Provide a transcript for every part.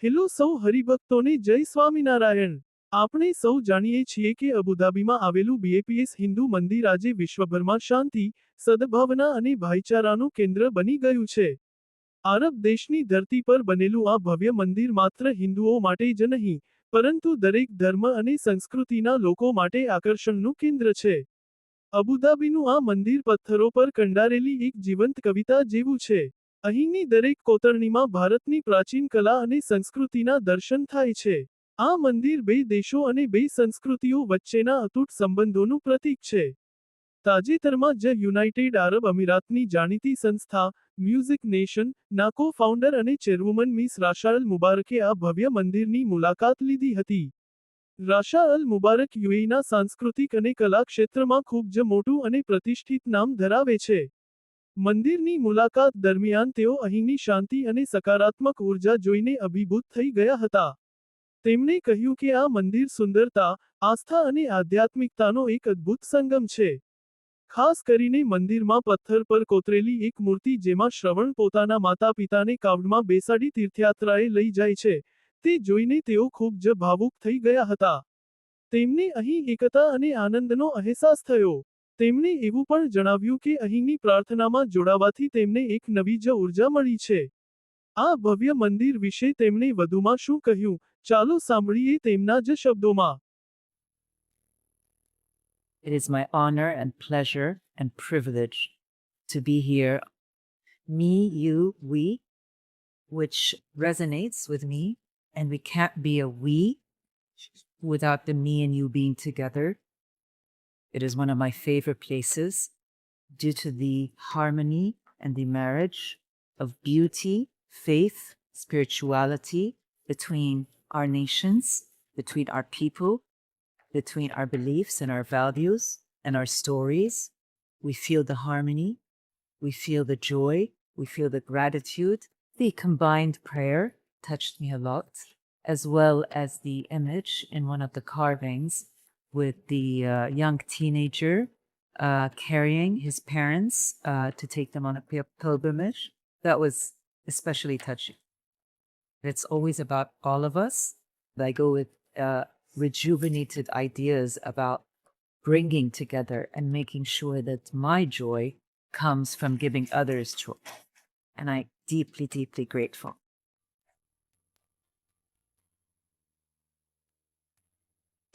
Hello સૌ હરિભક્તોને જય સ્વામિનારાયણ। આપણે સૌ જાણીએ છીએ કે અબુધાબીમાં આવેલું બીએપીએસ હિન્દુ મંદિર આજે વિશ્વભરમાં શાંતિ, સદભાવના અને ભાઈચારાનું કેન્દ્ર બની ગયું છે। આરબ દેશની ધરતી પર બનેલું આ ભવ્ય મંદિર માત્ર હિન્દુઓ માટે જ નહીં, પરંતુ દરેક ધર્મ અને સંસ્કૃતિના લોકો માટે આકર્ષણનું કેન્દ્ર છે। અબુધાબીનું આ મંદિર પથ્થરો પર કંડારેલી એક જીવંત કવિતા જેવું છે। અહીંની દરેક કોતરણીમાં ભારતની પ્રાચીન કલા અને સંસ્કૃતિના દર્શન થાય છે। આ મંદિર બે દેશો અને બે સંસ્કૃતિઓ વચ્ચેના અતૂટ સંબંધોનું પ્રતીક છે। તાજેતરમાં જ યુનાઇટેડ આરબ અમીરાતની જાણીતી સંસ્થા, મ્યુઝિક નેશન, ના કો ફાઉન્ડર અને ચેરવુમન મિસ રાશા અલ મુબારકે આ ભવ્ય મંદિરની મુલાકાત લીધી હતી। રાશા અલ મુબારક યુએઈના સાંસ્કૃતિક અને કલા ક્ષેત્રમાં ખૂબ જ મોટું અને પ્રતિષ્ઠિત નામ ધરાવે છે। મંદિરની મુલાકાત દરમિયાન તેઓ અહીંની શાંતિ અને સકારાત્મક ઉર્જા જોઈને અભિભૂત થઈ ગયા હતા। તેમણે કહ્યું કે આ મંદિર સુંદરતા, આસ્થા અને આધ્યાત્મિકતાનો એક અદ્ભુત સંગમ છે। ખાસ કરીને મંદિરમાં પથ્થર પર કોતરેલી એક મૂર્તિ જેમાં શ્રવણ પોતાના માતા-પિતાને કાવડમાં બેસાડી તીર્થયાત્રાએ લઈ જાય છે, તે જોઈને તેઓ ખૂબ જ ભાવુક થઈ ગયા હતા। તેમને અહીં એકતા અને આનંદનો અહેસાસ થયો। તેમણે એવું પણ જણાવ્યું કે અહીંની પ્રાર્થનામાં જોડાવાથી તેમને એક નવી જ ઉર્જા મળી છે। આ ભવ્ય મંદિર વિશે તેમણે વધુમાં શું કહ્યું, ચાલો સાંભળીએ તેમના જ શબ્દોમાં। It is my honor and pleasure and privilege to be here. Me, you, we, which resonates with me, and we can't be a we without the me and you being together. It is one of my favorite places due to the harmony and the marriage of beauty, faith, spirituality between our nations, between our people, between our beliefs and our values and our stories. We feel the harmony, we feel the joy, we feel the gratitude. The combined prayer touched me a lot, as well as the image in one of the carvings with the young teenager carrying his parents to take them on a pilgrimage. That was especially touching. It's always about all of us. I go with rejuvenated ideas about bringing together and making sure that my joy comes from giving others joy. And I'm deeply, deeply grateful.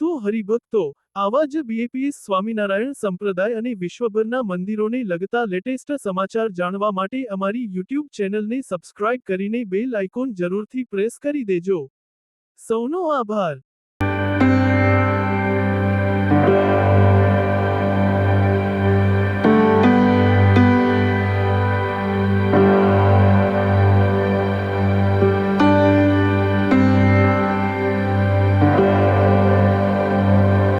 તો હરિભક્તો, આવા જ BAPS Swaminarayan સંપ્રદાય અને વિશ્વભરના મંદિરોને લગતા latest સમાચાર જાણવા માટે અમારી યુટ્યુબ ચેનલને સબસ્ક્રાઇબ કરીને બેલ આઇકોન જરૂરથી પ્રેસ કરી દેજો। સૌનો આભાર।